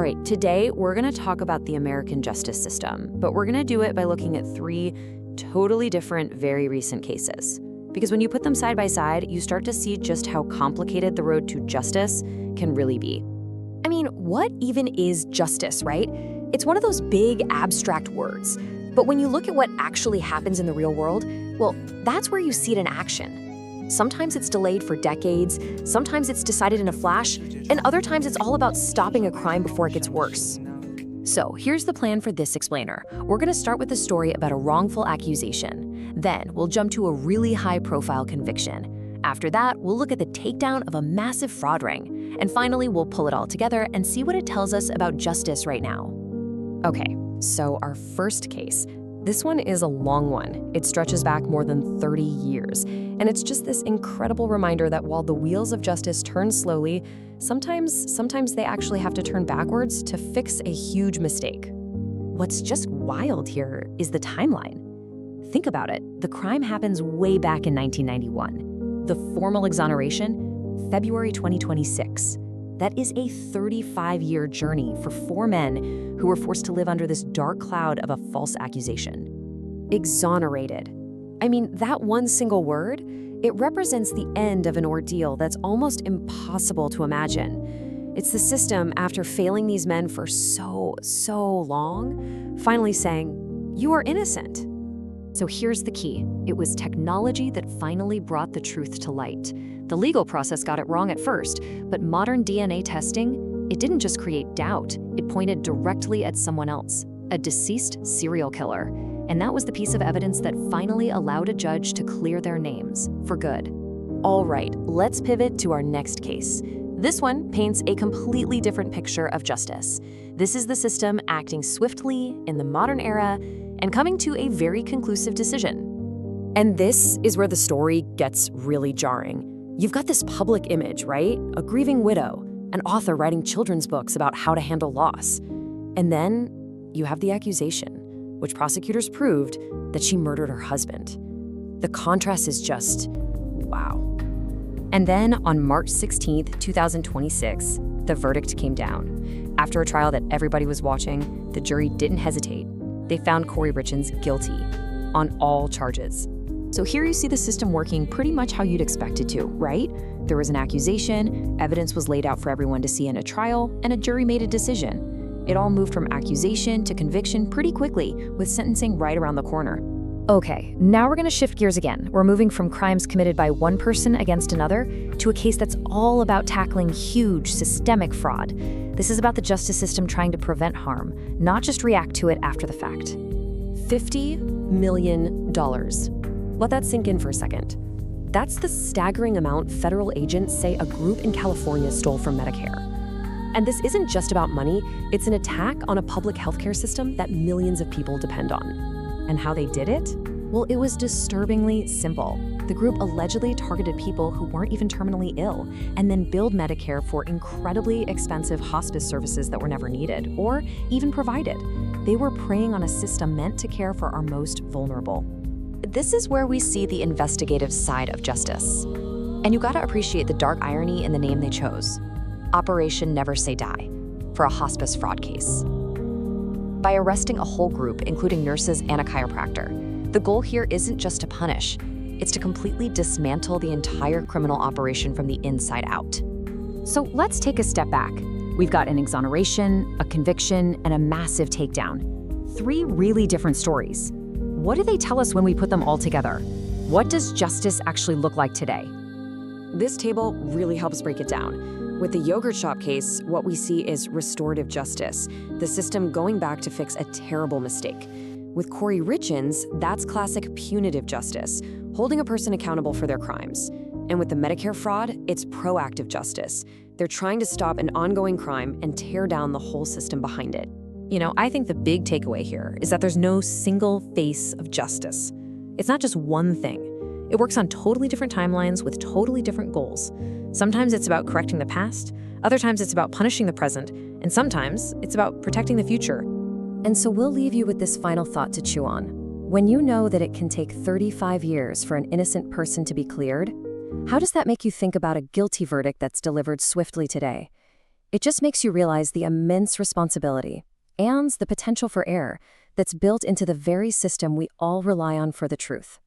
right, today we're going to talk about the American justice system, but we're going to do it by looking at 3 totally different, very recent cases. Because when you put them side by side, you start to see just how complicated the road to justice can really be. I mean, what even is justice, right? It's one of those big, abstract words. But when you look at what actually happens in the real world, well, that's where you see it in action. Sometimes it's delayed for decades, sometimes it's decided in a flash, and other times it's all about stopping a crime before it gets worse. So here's the plan for this explainer. We're going to start with a story about a wrongful accusation. Then we'll jump to a really high-profile conviction. After that, we'll look at the takedown of a massive fraud ring. And finally, we'll pull it all together and see what it tells us about justice right now. Okay, so our first case. This one is a long one. It stretches back more than 30 years. And it's just this incredible reminder that while the wheels of justice turn slowly, sometimes they actually have to turn backwards to fix a huge mistake. What's just wild here is the timeline. Think about it. The crime happens way back in 1991. The formal exoneration, February 2026. That is a 35-year journey for 4 men who were forced to live under this dark cloud of a false accusation. Exonerated. I mean, that one single word, it represents the end of an ordeal that's almost impossible to imagine. It's the system, after failing these men for so long, finally saying, "You are innocent." So here's the key. It was technology that finally brought the truth to light. The legal process got it wrong at first, but modern DNA testing, it didn't just create doubt, it pointed directly at someone else, a deceased serial killer. And that was the piece of evidence that finally allowed a judge to clear their names for good. All right, let's pivot to our next case. This one paints a completely different picture of justice. This is the system acting swiftly in the modern era and coming to a very conclusive decision. And this is where the story gets really jarring. You've got this public image, right? A grieving widow, an author writing children's books about how to handle loss. And then you have the accusation, which prosecutors proved that she murdered her husband. The contrast is just, wow. And then on March 16th, 2026, the verdict came down. After a trial that everybody was watching, the jury didn't hesitate. They found Corey Richins guilty on all charges. So here you see the system working pretty much how you'd expect it to, right? There was an accusation, evidence was laid out for everyone to see in a trial, and a jury made a decision. It all moved from accusation to conviction pretty quickly, with sentencing right around the corner. Okay, now we're going to shift gears again. We're moving from crimes committed by one person against another to a case that's all about tackling huge systemic fraud. This is about the justice system trying to prevent harm, not just react to it after the fact. $50 million. Let that sink in for a second. That's the staggering amount federal agents say a group in California stole from Medicare. And this isn't just about money, it's an attack on a public healthcare system that millions of people depend on. And how they did it? Well, it was disturbingly simple. The group allegedly targeted people who weren't even terminally ill, and then billed Medicare for incredibly expensive hospice services that were never needed, or even provided. They were preying on a system meant to care for our most vulnerable. This is where we see the investigative side of justice. And you gotta appreciate the dark irony in the name they chose. Operation Never Say Die, for a hospice fraud case. By arresting a whole group, including nurses and a chiropractor, the goal here isn't just to punish, it's to completely dismantle the entire criminal operation from the inside out. So let's take a step back. We've got an exoneration, a conviction, and a massive takedown. 3 really different stories. What do they tell us when we put them all together? What does justice actually look like today? This table really helps break it down. With the yogurt shop case, what we see is restorative justice, the system going back to fix a terrible mistake. With Corey Richins, that's classic punitive justice, holding a person accountable for their crimes. And with the Medicare fraud, it's proactive justice. They're trying to stop an ongoing crime and tear down the whole system behind it. You know, I think the big takeaway here is that there's no single face of justice. It's not just one thing. It works on totally different timelines with totally different goals. Sometimes it's about correcting the past, other times it's about punishing the present, and sometimes it's about protecting the future. And so we'll leave you with this final thought to chew on. When you know that it can take 35 years for an innocent person to be cleared, how does that make you think about a guilty verdict that's delivered swiftly today? It just makes you realize the immense responsibility and the potential for error that's built into the very system we all rely on for the truth.